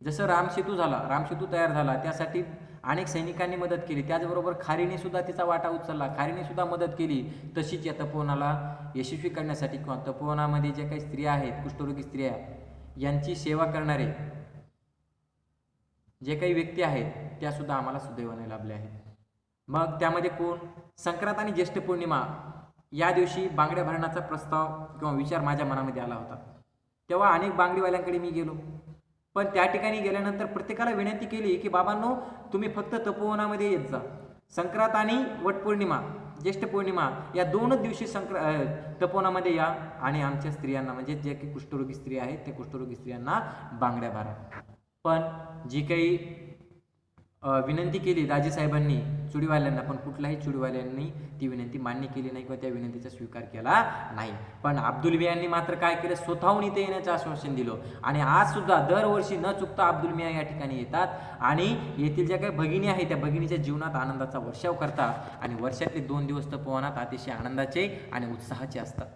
जसं रामसेतू झाला, रामसेतू तयार झाला, त्यासाठी अनेक सैनिकांनी मदत केली, त्याचबरोबर खारीने सुद्धा तिचा वाटा उचलला, खारीने सुद्धा मदत केली. तशीच या तपोवनाला यशस्वी करण्यासाठी किंवा तपोवनामध्ये ज्या काही स्त्रिया आहेत, कुष्ठरोगी स्त्रिया, यांची सेवा करणारे जे काही व्यक्ती आहेत त्या सुद्धा आम्हाला सुदैवाने लाभल्या आहेत. मग त्यामध्ये कोण? संक्रांत आणि ज्येष्ठ पौर्णिमा या दिवशी बांगड्या भरण्याचा प्रस्ताव किंवा विचार माझ्या मनामध्ये आला होता. तेव्हा अनेक बांगडीवाल्यांकडे मी गेलो, पण त्या ठिकाणी गेल्यानंतर प्रत्येकाला विनंती केली की बाबांनो, तुम्ही फक्त तपोवनामध्ये येत जा. संक्रांत आणि वटपौर्णिमा, ज्येष्ठ पौर्णिमा या 2च दिवशी तपोवनामध्ये या आणि आमच्या स्त्रियांना, म्हणजे जे काही कुष्ठरोगी स्त्रिया आहेत त्या कुष्ठरोगी स्त्रियांना बांगड्या भरा. पण जी काही विनंती केली दाजीसाहेबांनी चुडीवाल्यांना, पण कुठल्याही चुडीवाल्यांनी ती विनंती मान्य केली नाही किंवा त्या विनंतीचा स्वीकार केला नाही. पण अब्दुल मियांनी मात्र काय केलं, स्वतःहून इथे येण्याचं आश्वासन दिलं आणि आज सुद्धा दरवर्षी न चुकता अब्दुल मियाँ या ठिकाणी येतात आणि येथील ज्या काही भगिनी आहेत त्या भगिनीच्या जीवनात आनंदाचा वर्षाव करतात आणि वर्षातले 2 दिवस तपोवनात अतिशय आनंदाचे आणि उत्साहाचे असतात.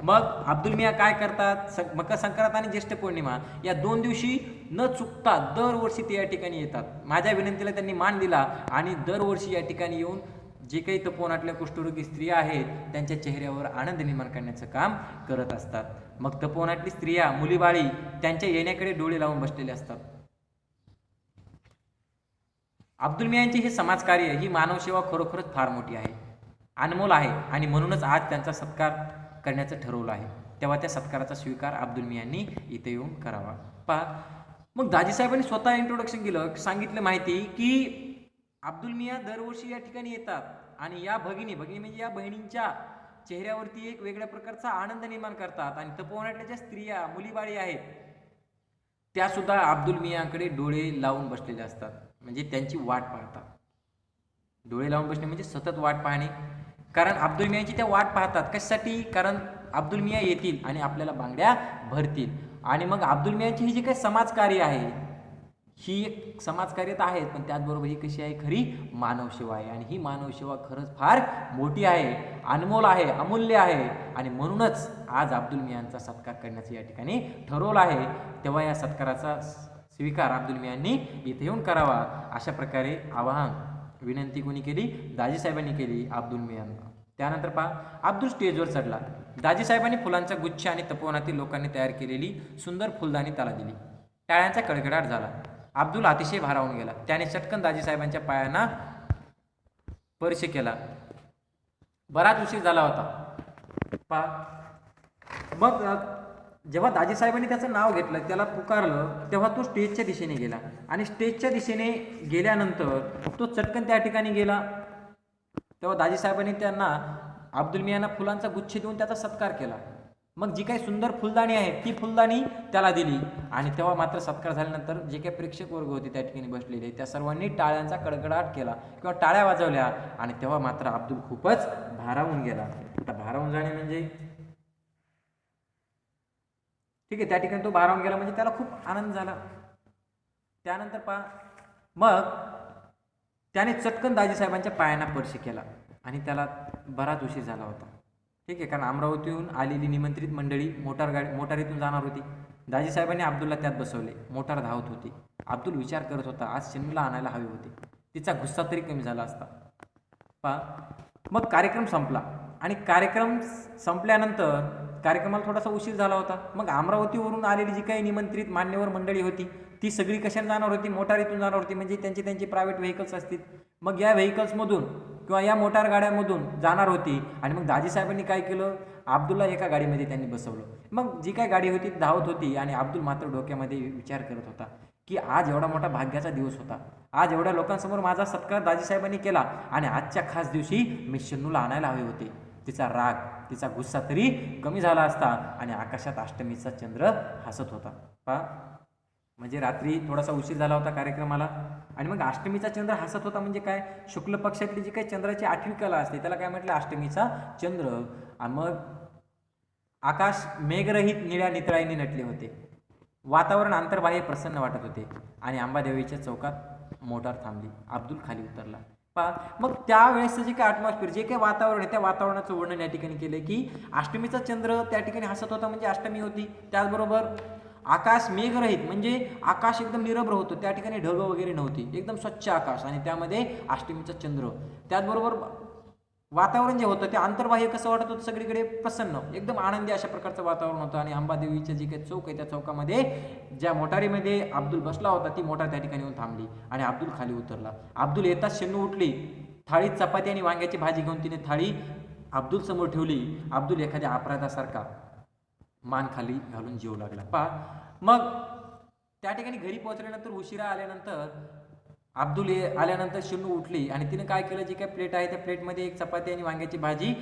मग अब्दुल मियाँ काय करतात, मकर संक्रांत आणि ज्येष्ठ पौर्णिमा या 2 दिवशी न चुकता दरवर्षी ते या ठिकाणी येतात. माझ्या विनंतीला त्यांनी मान दिला आणि दरवर्षी या ठिकाणी येऊन जे काही तपोवनातल्या कुष्ठरोगी स्त्रिया आहेत त्यांच्या चेहऱ्यावर आनंद निर्माण करण्याचं काम करत असतात. मग तपोवनातली स्त्रिया, मुलीबाळी त्यांच्या येण्याकडे डोळे लावून बसलेले असतात. अब्दुल मियांची हे समाजकार्य, ही मानवसेवा खरोखरच फार मोठी आहे, अनमोल आहे आणि म्हणूनच आज त्यांचा सत्कार करण्याचं ठरवलं आहे. तेव्हा त्या सत्काराचा स्वीकार अब्दुल मियांनी इथे येऊन करावा. मग दाजीसाहेबांनी स्वतः इंट्रोडक्शन केलं, सांगितलं माहिती की अब्दुल मियाँ दरवर्षी या ठिकाणी येतात आणि या भगिनी म्हणजे या बहिणींच्या चेहऱ्यावरती एक वेगळ्या प्रकारचा आनंद निर्माण करतात आणि तपोवनातल्या ज्या स्त्रिया, मुलीबाळी आहेत त्या सुद्धा अब्दुल मियांकडे डोळे लावून बसलेल्या असतात, म्हणजे त्यांची वाट पाहतात. डोळे लावून बसणे म्हणजे सतत वाट पाहणे, कारण अब्दुल मियांची त्या वाट पाहतात. कशासाठी? कारण अब्दुल मियाँ येतील आणि आपल्याला बांगड्या भरतील. आणि मग अब्दुल मियांची ही जी काही समाजकार्य आहे, ही एक समाजकार्य तर आहे, पण त्याचबरोबर ही कशी आहे, खरी मानवसेवा आहे आणि ही मानवसेवा खरंच फार मोठी आहे, अनमोल आहे, अमूल्य आहे आणि म्हणूनच आज अब्दुल मियांचा सत्कार करण्याचं या ठिकाणी ठरवलं आहे. तेव्हा या सत्काराचा स्वीकार अब्दुल मियांनी इथे येऊन करावा, अशा प्रकारे आवाहन, विनंती कोणी केली? दाजीसाहेबांनी केली अब्दुल मियांना. त्यानंतर अब्दुल स्टेजवर चढला. दाजीसाहेबांनी फुलांचा गुच्छ आणि तपोवनातील लोकांनी तयार केलेली सुंदर फुलदाणी त्याला दिली. टाळ्यांचा कडकडाट झाला. अब्दुल अतिशय भारावून गेला. त्याने चटकन दाजीसाहेबांच्या पायांना स्पर्श केला. बराच उशीर झाला होता. मग जेव्हा दाजीसाहेबांनी त्याचं नाव घेतलं, त्याला पुकारलं, तेव्हा तो स्टेजच्या दिशेने गेला आणि स्टेजच्या दिशेने गेल्यानंतर तो चटकन त्या ठिकाणी गेला. तेव्हा दाजीसाहेबांनी त्यांना अब्दुल मियांना फुलांचा गुच्छ देऊन त्याचा सत्कार केला. मग जी काही सुंदर फुलदाणी आहे ती फुलदाणी त्याला दिली आणि तेव्हा मात्र सत्कार झाल्यानंतर जे काही प्रेक्षक वर्ग होते त्या ठिकाणी बसलेले त्या सर्वांनी टाळ्यांचा कडकडाट केला किंवा टाळ्या वाजवल्या आणि तेव्हा मात्र अब्दुल खूपच भारावून गेला. आता भारावून जाणे म्हणजे ठीक आहे, त्या ठिकाणी तो भारावून गेला म्हणजे त्याला खूप आनंद झाला. त्यानंतर मग त्याने चटकन दाजीसाहेबांच्या पायांना स्पर्श केला आणि त्याला बराच उशीर झाला होता. ठीक आहे, कारण अमरावतीहून आलेली निमंत्रित मंडळी मोटारीतून जाणार होती. दाजीसाहेबांनी अब्दुलला त्यात बसवले. मोटार धावत होती. अब्दुल विचार करत होता, आज शन्नूला आणायला हवे होते, तिचा गुस्सा तरी कमी झाला असता. मग कार्यक्रम संपला आणि कार्यक्रम संपल्यानंतर कार्यक्रमाला थोडासा उशीर झाला होता. मग अमरावतीवरून आलेली जी काही निमंत्रित मान्यवर मंडळी होती ती सगळी कशाने जाणार होती? मोटारीतून जाणार होती, म्हणजे त्यांची प्रायव्हेट व्हेकल्स असतील. मग या व्हेकल्समधून किंवा या मोटार गाड्यामधून जाणार होती आणि मग दाजीसाहेबांनी काय केलं? अब्दुलला एका गाडीमध्ये त्यांनी बसवलं. मग जी काही गाडी होती धावत होती आणि अब्दुल मात्र डोक्यामध्ये विचार करत होता की आज एवढा मोठा भाग्याचा दिवस होता, आज एवढ्या लोकांसमोर माझा सत्कार दाजीसाहेबांनी केला आणि आजच्या खास दिवशी मी शन्नूला आणायला हवे होते. तिचा राग, तिचा गुस्सा तरी कमी झाला असता आणि आकाशात अष्टमीचा चंद्र हसत होता. म्हणजे रात्री थोडासा उशीर झाला होता कार्यक्रमाला आणि मग अष्टमीचा चंद्र हसत होता म्हणजे काय? शुक्ल पक्षातली जी काही चंद्राची 8वी कला असते त्याला काय म्हटलं? अष्टमीचा चंद्र. मग आकाश मेघरहित निळ्या नितळाईने नटले होते. वातावरण अंतर्बाह्य प्रसन्न वाटत होते आणि अंबादेवीच्या चौकात मोटार थांबली. अब्दुल खाली उतरला. मग त्यावेळेसचं जे काही ॲटमॉस्फिअर, जे काही वातावरण आहे त्या वातावरणाचं वर्णन या ठिकाणी केलं की अष्टमीचा चंद्र त्या ठिकाणी हसत होता म्हणजे अष्टमी होती. त्याचबरोबर आकाश मेघरहित म्हणजे आकाश एकदम निरभ्र होतं, त्या ठिकाणी ढग वगैरे नव्हती, एकदम स्वच्छ आकाश आणि त्यामध्ये अष्टमीचा चंद्र. त्याचबरोबर वातावरण जे होतं ते अंतर्बाह्य कसं वाटत होतं? सगळीकडे प्रसन्न, एकदम आनंदी अशा प्रकारचं वातावरण होतं. आणि अंबादेवीचं जे काही चौक आहे त्या चौकामध्ये ज्या मोटारीमध्ये अब्दुल बसला होता ती मोटार त्या ठिकाणी येऊन थांबली आणि अब्दुल खाली उतरला. अब्दुल येताच शन्नू उठली. थाळीत चपाती आणि वांग्याची भाजी घेऊन तिने थाळी अब्दुल समोर ठेवली. अब्दुल एखाद्या अपराधासारखा मान खाली घालून जेवू लागला. मग त्या ठिकाणी घरी पोहोचल्यानंतर उशिरा आल्यानंतर आल्यानंतर शन्नू उठली आणि तिने काय केलं? जी काय प्लेट आहे त्या प्लेटमध्ये एक चपाती आणि वांग्याची भाजी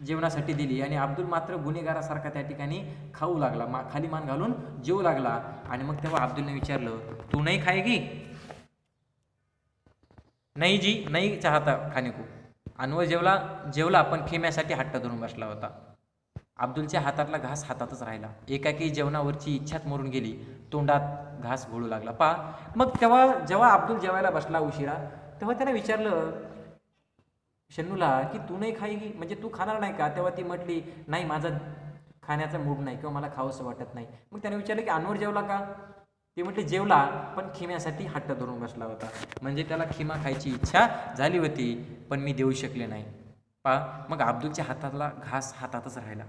जेवणासाठी दिली आणि अब्दुल मात्र गुन्हेगारासारखा त्या ठिकाणी खाऊ लागला, खाली मान घालून जेवू लागला. आणि मग तेव्हा अब्दुलने विचारलं, तू नाही खाएगी? नाही जी, नाही चाहता खाने को. अनवर जेवला पण खेम्यासाठी हट्ट धरून बसला होता. अब्दुलच्या हातातला घास हातातच राहिला. एकाकी जेवणावरची इच्छाच मरून गेली. तोंडात घास घोळू लागला. मग जेव्हा अब्दुल जेवायला बसला उशिरा तेव्हा त्याने विचारलं शन्नूला की तू नाही खाईगी, म्हणजे तू खाणार नाही का? तेव्हा ती म्हटली, नाही, माझा खाण्याचा मूड नाही किंवा मला खावंसं वाटत नाही. मग त्याने विचारलं की अनवर जेवला का? ती म्हटली जेवला पण खिम्यासाठी हट्ट धरून बसला होता. म्हणजे त्याला खिमा खायची इच्छा झाली होती पण मी देऊ शकले नाही. मग अब्दुलच्या हातातला घास हातातच राहिला,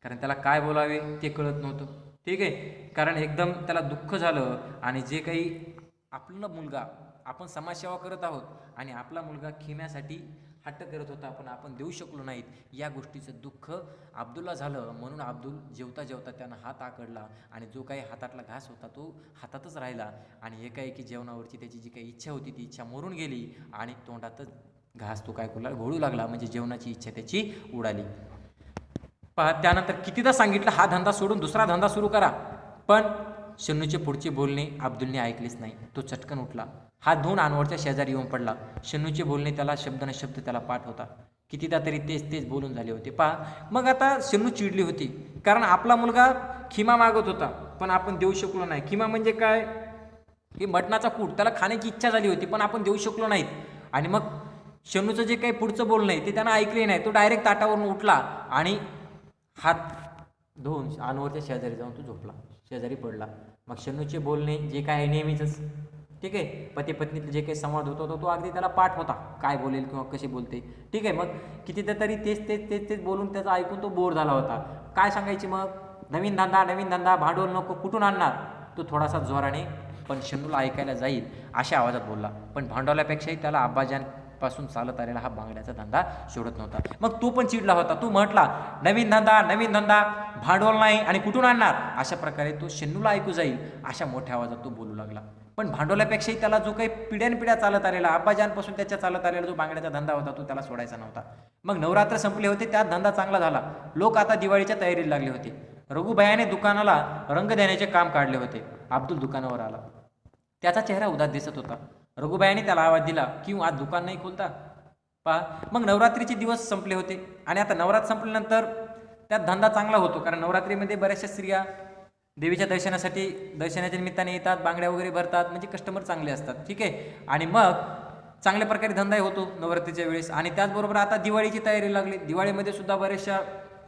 कारण त्याला काय बोलावे ते कळत नव्हतं. ठीक आहे, कारण एकदम त्याला दुःख झालं आणि जे काही आपला मुलगा, आपण समाजसेवा करत आहोत आणि आपला मुलगा खिम्यासाठी हट्ट करत होता पण आपण देऊ शकलो नाहीत, या गोष्टीचं दुःख अब्दुलला झालं. म्हणून अब्दुल जेवता जेवता त्यानं हात आकडला आणि जो काही हातातला घास होता तो हातातच राहिला आणि एकाएकी जेवणावरची त्याची जी काही इच्छा होती ती इच्छा मरून गेली आणि तोंडातच घास तो काय करू लागला? घोळू लागला. म्हणजे जेवणाची इच्छा त्याची उडाली. त्यानंतर कितीदा सांगितलं हा धंदा सोडून दुसरा धंदा सुरू करा, पण शन्नूचे पुढचे बोलणे अब्दुलने ऐकलेच नाही. तो चटकन उठला, हात धुवून अनवरच्या शेजारी येऊन पडला. शन्नूचे बोलणे त्याला शब्द न शब्द त्याला पाठ होता. कितीदा तरी तेच बोलून झाले होते. मग आता शन्नू चिडली होती, कारण आपला मुलगा खिमा मागत होता पण आपण देऊ शकलो नाही. खिमा म्हणजे काय? हे मटणाचा कूट, त्याला खाण्याची इच्छा झाली होती पण आपण देऊ शकलो नाहीत. आणि मग शन्नूचं जे काही पुढचं बोलणं आहे ते त्यानं ऐकले नाही. तो डायरेक्ट ताटावरून उठला आणि हात धुवून अनवरच्या शेजारी जाऊन तो झोपला, शेजारी पडला. मग शन्नूचे बोलणे जे काय आहे नेहमीच, ठीक आहे, पती पत्नीतले जे काही संवाद होता तो अगदी त्याला पाठ होता, काय बोलेल किंवा कशी बोलते. ठीक आहे, मग कितीदा तरी तेच बोलून त्याचा ऐकून तो बोर झाला होता. काय सांगायची मग? नवीन धंदा, भांडवल नको, कुठून आणणार? तो थोडासा जोराने पण शन्नूला ऐकायला जाईल अशा आवाजात बोलला. पण भांडवल्यापेक्षाही त्याला अब्बाजान पासून चालत आलेला हा बांगड्याचा धंदा सोडत नव्हता. मग तो पण चिडला होता. तो म्हटला, नवीन धंदा, भांडवल नाही आणि कुठून आणणार? अशा प्रकारे तो शन्नूला ऐकू जाईल अशा मोठ्या आवाजात तो बोलू लागला. पण भांडवलापेक्षाही त्याला जो काही पिढ्यानपिढ्या चालत आलेला, अब्बाजानपासून त्याच्या चालत आलेला जो बांगड्याचा धंदा होता तो त्याला सोडायचा नव्हता. मग नवरात्र संपले होते, त्यात धंदा चांगला झाला. लोक आता दिवाळीच्या तयारीला लागले होते. रघुभयाने दुकानाला रंग देण्याचे काम काढले होते. अब्दुल दुकानावर आला. त्याचा चेहरा उदास दिसत होता. रघुबाईने त्याला आवाज दिला, की आज दुकान नाही खोलता? पहा, मग नवरात्रीचे दिवस संपले होते आणि आता नवरात्र संपल्यानंतर त्यात धंदा चांगला होतो, कारण नवरात्रीमध्ये बऱ्याचशा स्त्रिया देवीच्या दर्शनाच्या निमित्ताने येतात, बांगड्या वगैरे भरतात, म्हणजे कस्टमर चांगले असतात. ठीक आहे. आणि मग चांगल्या प्रकारे धंदाही होतो नवरात्रीच्या वेळेस. आणि त्याचबरोबर आता दिवाळीची तयारी लागली. दिवाळीमध्ये सुद्धा बऱ्याचशा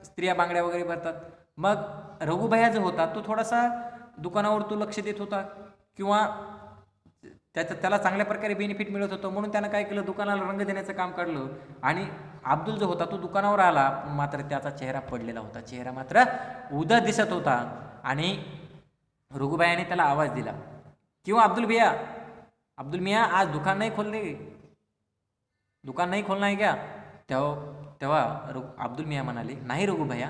स्त्रिया बांगड्या वगैरे भरतात. मग रघुभया जो होता तो थोडासा दुकानावर तो लक्ष देत होता, किंवा त्याला चांगल्या प्रकारे बेनिफिट मिळत होतं, म्हणून त्यानं काय केलं, दुकानाला रंग देण्याचं काम काढलं. आणि अब्दुल जो होता तो दुकानावर आला, मात्र त्याचा चेहरा पडलेला होता. चेहरा मात्र उदास दिसत होता. आणि रघुबायाने त्याला आवाज दिला, किंवा अब्दुल मिया आज दुकान नाही खोलना है क्या? तेव्हा अब्दुल मिया म्हणाले, नाही रघुभया,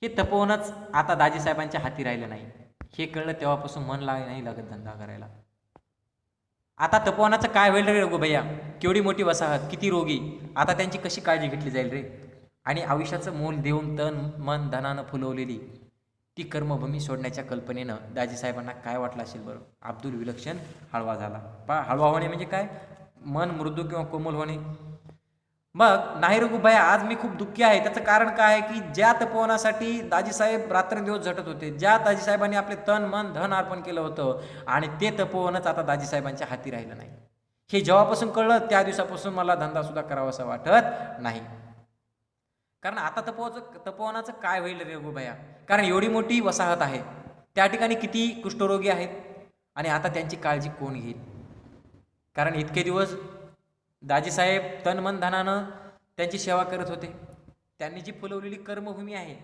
हे तपोवनच आता दाजीसाहेबांच्या हाती राहिलं नाही. हे कळलं तेव्हापासून मन नाही लागत धंदा करायला. आता तपोवनाचं काय होईल रे रघुभैया? केवढी मोठी वसाहत, किती रोगी, आता त्यांची कशी काळजी घेतली जाईल रे? आणि आयुष्याचं मोल देऊन तन मन धनानं फुलवलेली ती कर्मभूमी सोडण्याच्या कल्पनेनं दाजीसाहेबांना काय वाटलं असेल बरं? अब्दुल विलक्षण हळवा झाला. हळवा होणे म्हणजे काय? मन मृदू किंवा कोमल होणे. मग नाही रघुभया, आज मी खूप दुःखी आहे. त्याचं कारण काय आहे की ज्या तपोवनासाठी दाजीसाहेब रात्रंदिवस झटत होते, ज्या दाजीसाहेबांनी आपले तन मन धन अर्पण केलं होतं, आणि ते तपोवनच आता दाजीसाहेबांच्या हाती राहिलं नाही. हे जेव्हापासून कळलं त्या दिवसापासून मला धंदा सुद्धा करावासा वाटत नाही. कारण आता तपोवनाचं काय होईल रे रघुभया? कारण एवढी मोठी वसाहत आहे, त्या ठिकाणी किती कुष्ठरोगी आहेत, आणि आता त्यांची काळजी कोण घेईल? कारण इतके दिवस दाजीसाहेब तन मन धनानं त्यांची सेवा करत होते. त्यांनी जी फुलवलेली कर्मभूमी आहे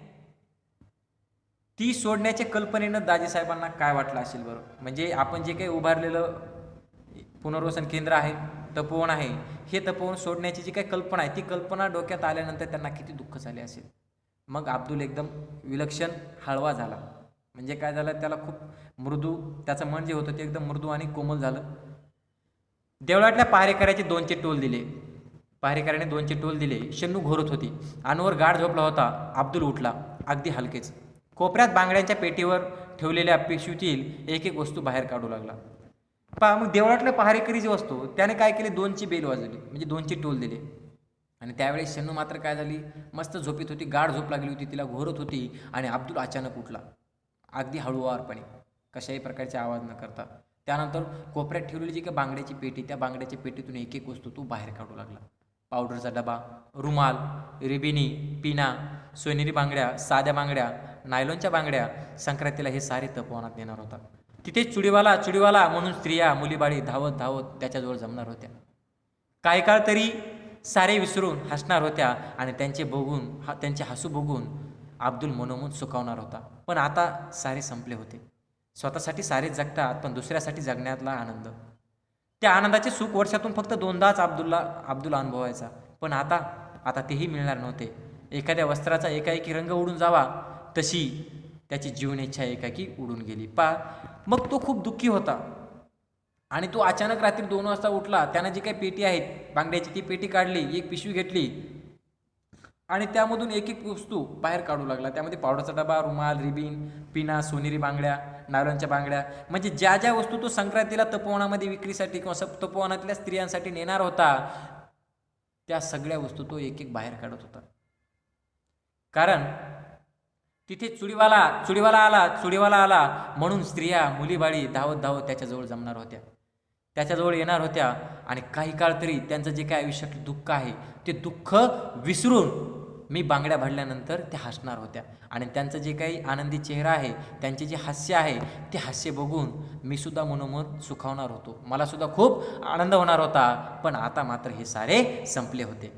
ती सोडण्याच्या कल्पनेनं दाजीसाहेबांना काय वाटलं असेल बरं? म्हणजे आपण जे काही उभारलेलं पुनर्वसन केंद्र आहे, तपोवन आहे, हे तपोवन सोडण्याची जी काही कल्पना आहे ती कल्पना डोक्यात आल्यानंतर त्यांना किती दुःख झाले असेल. मग अब्दुल एकदम विलक्षण हळवा झाला. म्हणजे काय झालं, त्याला खूप मृदू, त्याचं मन जे होतं ते एकदम मृदू आणि कोमल झालं. देवळातल्या पहारेकऱ्याचे 2चे टोल दिले. पहारेकऱ्याने 2चे टोल दिले. शन्नू घोरत होती. अनुवर गाढ झोपला होता. अब्दुल उठला, अगदी हलकेच. कोपऱ्यात बांगड्यांच्या पेटीवर ठेवलेल्या पिशवीतील एक एक वस्तू बाहेर काढू लागला. मग देवळातल्या पहारेकरी जो असतो त्याने काय केले, 2ची बेल वाजवली, म्हणजे 2चे टोल दिले. आणि त्यावेळेस शन्नू मात्र काय झाली, मस्त झोपीत होती, गाढ झोप लागली होती, तिला घोरत होती. आणि अब्दुल अचानक उठला, अगदी हळूवारपणे, कशाही प्रकारचे आवाज न करता. त्यानंतर कोपऱ्यात ठेवलेली जी काही बांगड्याची पेटी, त्या बांगड्याच्या पेटीतून एक एक वस्तू तो बाहेर काढू लागला. पावडरचा डबा, रुमाल, रिबिनी, पिना, सोनेरी बांगड्या, साध्या बांगड्या, नायलॉनच्या बांगड्या. संक्रांतीला हे सारे तपोवनात नेणार होता. तिथे चुडीवाला म्हणून स्त्रिया मुलीबाळी धावत धावत त्याच्याजवळ जमणार होत्या. काही काळ तरी सारे विसरून हसणार होत्या, आणि त्यांचे हसू बघून अब्दुल मनोमन सुखावणार होता. पण आता सारे संपले होते. स्वतःसाठी सारे जगतात, पण दुसऱ्यासाठी जगण्यातला आनंद, त्या आनंदाचे सुख वर्षातून फक्त 2दाच अब्दुल अनुभवायचा. पण आता तेही मिळणार नव्हते. एखाद्या वस्त्राचा एकाएकी रंग उडून जावा तशी त्याची जीवन इच्छा एकाएकी उडून गेली. मग तो खूप दुःखी होता. आणि तो अचानक रात्री 2 वाजता उठला. त्यानं जी काही पेटी आहे बांगड्याची ती पेटी काढली, एक पिशवी घेतली, आणि त्यामधून एक एक वस्तू बाहेर काढू लागला. त्यामध्ये पावडरचा डबा, रुमाल, रिबीन, पिना, सोनेरी बांगड्या, नायलॉनच्या बांगड्या, म्हणजे ज्या ज्या वस्तू तो संक्रांतीला तपोवनामध्ये विक्रीसाठी किंवा तपोवनातल्या स्त्रियांसाठी नेणार होता त्या सगळ्या वस्तू तो एक एक बाहेर काढत होता. कारण तिथे चुडीवाला आला म्हणून स्त्रिया मुलीबाळी धावत धावत त्याच्याजवळ जमणार होत्या, त्याच्याजवळ येणार होत्या. आणि काही काळ तरी त्यांचं जे काही आयुष्यातलं दुःख आहे ते दुःख विसरून मी बांगड्या भरल्यानंतर त्या हसणार होत्या. आणि त्यांचं जे काही आनंदी चेहरा आहे, त्यांचे जे हास्य आहे, ते हास्य बघून मी सुद्धा मनोमन सुखावणार होतो, मला सुद्धा खूप आनंद होणार होता. पण आता मात्र हे सारे संपले होते.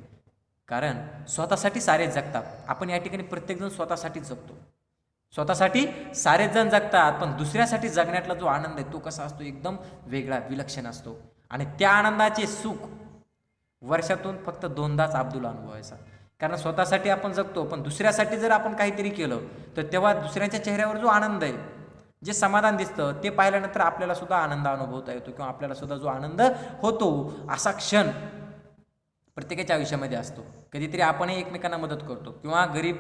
कारण स्वतःसाठी सारे जगतात. आपण या ठिकाणी प्रत्येकजण स्वतःसाठीच जगतो, स्वतःसाठी सारेच जण जगतात. पण दुसऱ्यासाठी जगण्यातला जो आनंद आहे तो कसा असतो, एकदम वेगळा, विलक्षण असतो. आणि त्या आनंदाचे सुख वर्षातून फक्त 2दाच अब्दुल अनुभवायचा. कारण स्वतःसाठी आपण जगतो, पण दुसऱ्यासाठी जर आपण काहीतरी केलं तर तेव्हा दुसऱ्याच्या चेहऱ्यावर जो आनंद आहे, जे समाधान दिसतं, ते पाहिल्यानंतर आपल्याला सुद्धा आनंद अनुभवता येतो किंवा आपल्याला सुद्धा जो आनंद होतो असा क्षण प्रत्येकाच्या आयुष्यामध्ये असतो. कधीतरी आपणही एकमेकांना मदत करतो किंवा गरीब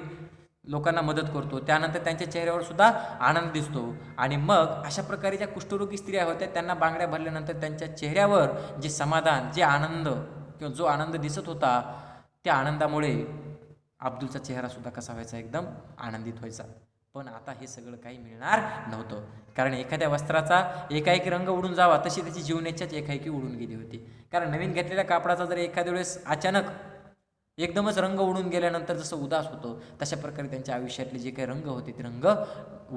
लोकांना मदत करतो, त्यानंतर त्यांच्या चेहऱ्यावर सुद्धा आनंद दिसतो. आणि मग अशा प्रकारे ज्या कुष्ठरोगी स्त्रिया होत्या त्यांना बांगड्या भरल्यानंतर त्यांच्या चेहऱ्यावर जे समाधान, जे आनंद किंवा जो आनंद दिसत होता, त्या आनंदामुळे अब्दुलचा चेहरा सुद्धा कसा व्हायचा, एकदम आनंदित व्हायचा. पण आता हे सगळं काही मिळणार नव्हतं, कारण एखाद्या वस्त्राचा एकाएकी रंग उडून जावा तशी त्याची जीवनेच्छाच एकाएकी उडून गेली होती. कारण नवीन घेतलेल्या कापडाचा जर एखाद्या वेळेस अचानक एकदमच रंग उडून गेल्यानंतर जसं उदास होतो, तशा प्रकारे त्यांच्या आयुष्यातले जे काही रंग होते ते रंग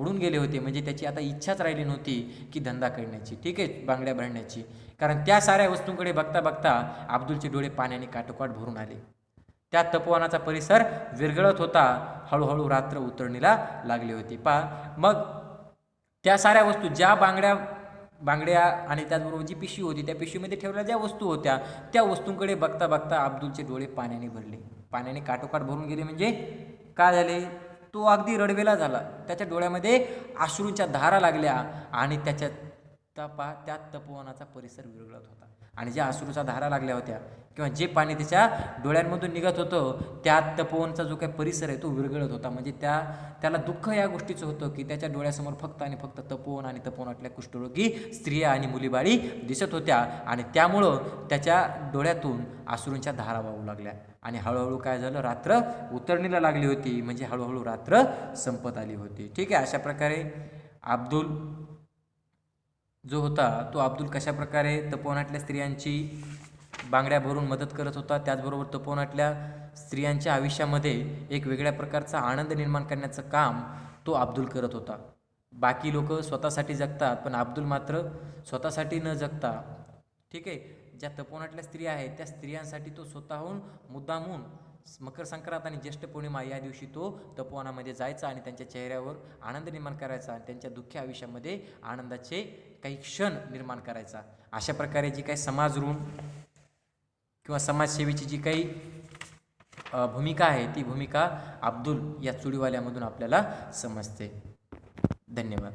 उडून गेले होते. म्हणजे त्याची आता इच्छाच राहिली नव्हती की धंदा करण्याची, ठीक आहे, बांगड्या भरण्याची. कारण त्या साऱ्या वस्तूंकडे बघता बघता अब्दुलचे डोळे पाण्याने काठोकाठ भरून आले. त्या तपोवनाचा परिसर विरघळत होता. हळूहळू रात्र उतरणीला लागली होती. मग त्या साऱ्या वस्तू, ज्या बांगड्या आणि त्याचबरोबर जी पिशवी होती, त्या पिशवीमध्ये ठेवलेल्या ज्या वस्तू होत्या, त्या वस्तूंकडे बघता बघता अब्दुलचे डोळे पाण्याने भरले, पाण्याने काठोकाठ भरून गेले. म्हणजे काय झाले, तो अगदी रडवेला झाला. त्याच्या डोळ्यामध्ये अश्रूंच्या धारा लागल्या आणि त्या तपोवनाचा परिसर विरघळत होता. आणि ज्या अश्रूच्या धारा लागल्या होत्या किंवा जे पाणी त्याच्या डोळ्यांमधून निघत होतं, त्या तपोवनचा जो काही परिसर आहे तो विरघळत होता. म्हणजे त्याला दुःख या गोष्टीचं होतं की त्याच्या डोळ्यासमोर फक्त आणि फक्त तपोवन आणि तपोवनातल्या कुष्ठरोगी स्त्रिया आणि मुलीबाळी दिसत होत्या. आणि त्यामुळं त्याच्या डोळ्यातून अश्रूंच्या धारा वाहू लागल्या. आणि हळूहळू काय झालं, रात्र उतरणीला लागली होती. म्हणजे हळूहळू रात्र संपत आली होती. ठीक आहे. अशा प्रकारे अब्दुल जो होता, तो अब्दुल कशा प्रकारे तपोवनातल्या स्त्रियांची बांगड्या भरून मदत करत होता, त्याचबरोबर तपोवनातल्या स्त्रियांच्या आयुष्यामध्ये एक वेगळ्या प्रकारचा आनंद निर्माण करण्याचं काम तो अब्दुल करत होता. बाकी लोक स्वतःसाठी जगतात, पण अब्दुल मात्र स्वतःसाठी न जगता, ठीक आहे, ज्या तपोवनातल्या स्त्रिया आहेत त्या स्त्रियांसाठी तो स्वतःहून मुद्दामून मकर संक्रांत आणि ज्येष्ठ पौर्णिमा या दिवशी तो तपोवनामध्ये जायचा आणि त्यांच्या चेहऱ्यावर आनंद निर्माण करायचा आणि त्यांच्या दुःखी आयुष्यामध्ये आनंदाचे काही क्षण निर्माण करायचा. अशा प्रकारे जी काही समाज ऋण किंवा समाजसेवेची जी काही भूमिका आहे, ती भूमिका अब्दुल या चुडीवाल्यामधून आपल्याला समजते. धन्यवाद.